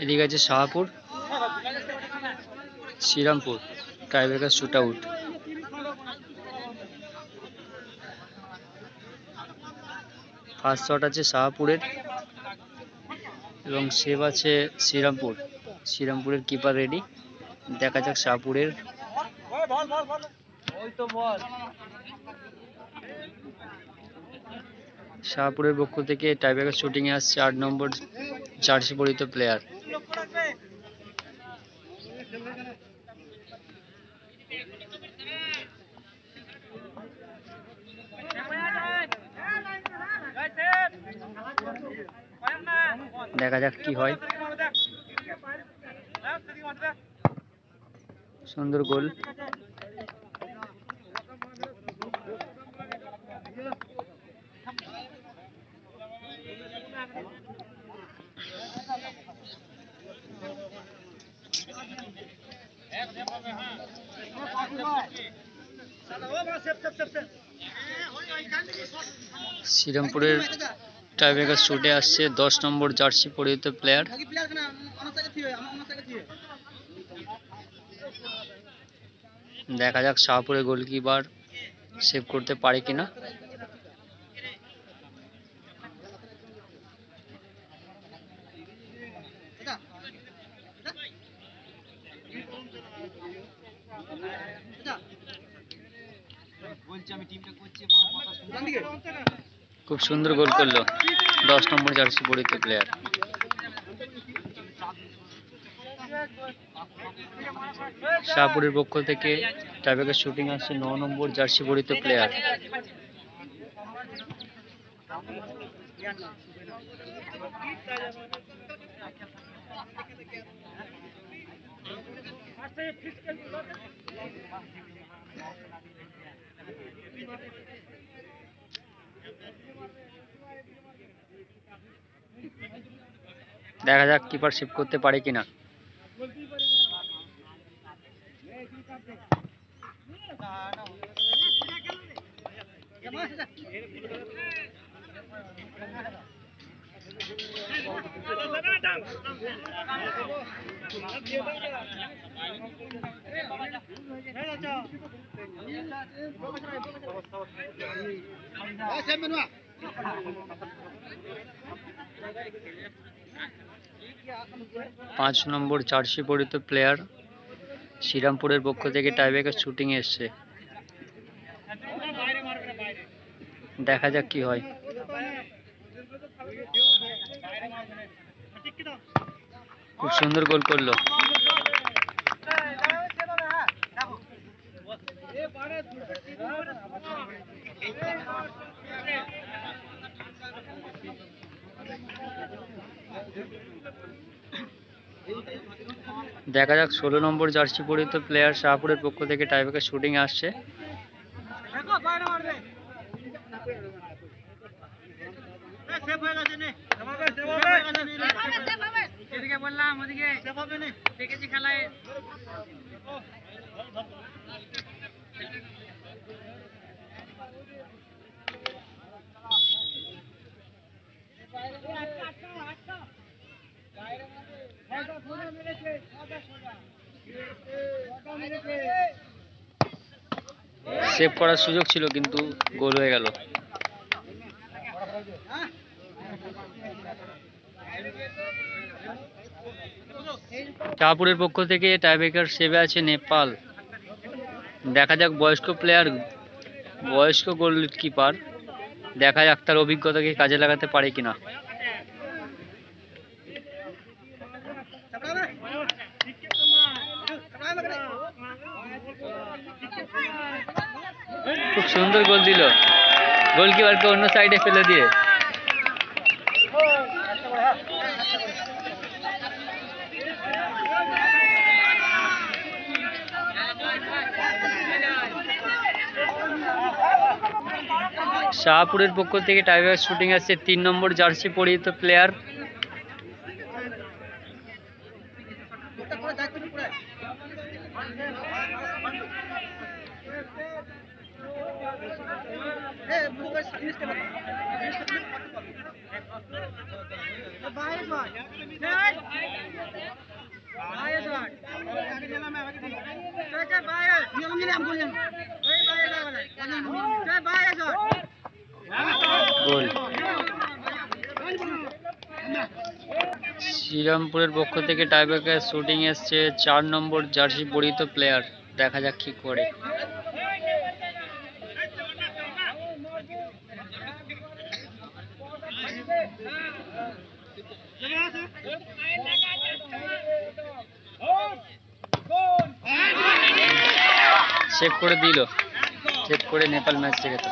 এদিকে আছে Shahpur, Shrirampur, tiebreaker shoot out. First shot আছে শাহপুরের এবং সেভ আছে শ্রীরামপুর। শ্রীরামপুরের keeper ready. দেখা যাক শাহপুরের। শাহপুরের পক্ষ থেকে টাইব্রেকার শুটিং এ আসছে 8 নম্বর জার্সি পরিহিত প্লেয়ার। দেখা যাক কি হয়। সুন্দর গোল। শ্রীরামপুরের টাইব্রেকার শুটে আসছে 10 নম্বর জার্সি পরিহিত প্লেয়ার। দেখা যাক শাহপুরের গোলকিপার সেভ করতে পারে কিনা। খুব সুন্দর গোল করলো 10 নম্বর জার্সি পরিহিত প্লেয়ার। শাহপুরের পক্ষ থেকে টাইব্রেকার শুটিং আসছে 9 নম্বর জার্সি পরিহিত প্লেয়ার। দেখা যাক কিপার সেভ করতে পারে কিনা। পাঁচ নম্বর জার্সি পরিহিত প্লেয়ার শ্রীরামপুরের পক্ষ থেকে টাইব্রেকার শুটিং এসছে। দেখা যাক কি হয়। খুব সুন্দর গোল করলো। দেখা যাক 16 নম্বর জার্সি পরিহিত প্লেয়ার শাহপুরের পক্ষ থেকে টাইব্রেকার শুটিং আসছে। সেভ করার সুযোগ ছিল কিন্তু গোল হয়ে গেল। শাহপুরের পক্ষ থেকে টাইব্রেকার সেভে আছে নেপাল। দেখা যাক বয়স্ক গোলকিপার দেখা যাক তার অভিজ্ঞতাকে কাজে লাগাতে পারে কিনা। খুব সুন্দর গোল দিল গোলকিপারকে অন্য সাইডে ফেলে দিয়ে। শাহপুরের পক্ষ থেকে টাইব্রেকার শুটিং আসছে 3 নম্বর জার্সি পরিহিত প্লেয়ার। গোল। শ্রীরামপুরের পক্ষ থেকে টাইব্রেকার শুটিং এসছে 4 নম্বর জার্সি পরিহিত প্লেয়ার, দেখা যাক কি করে। সেভ করে দিল, সেভ করে নেপাল ম্যাচ জিতে গেল।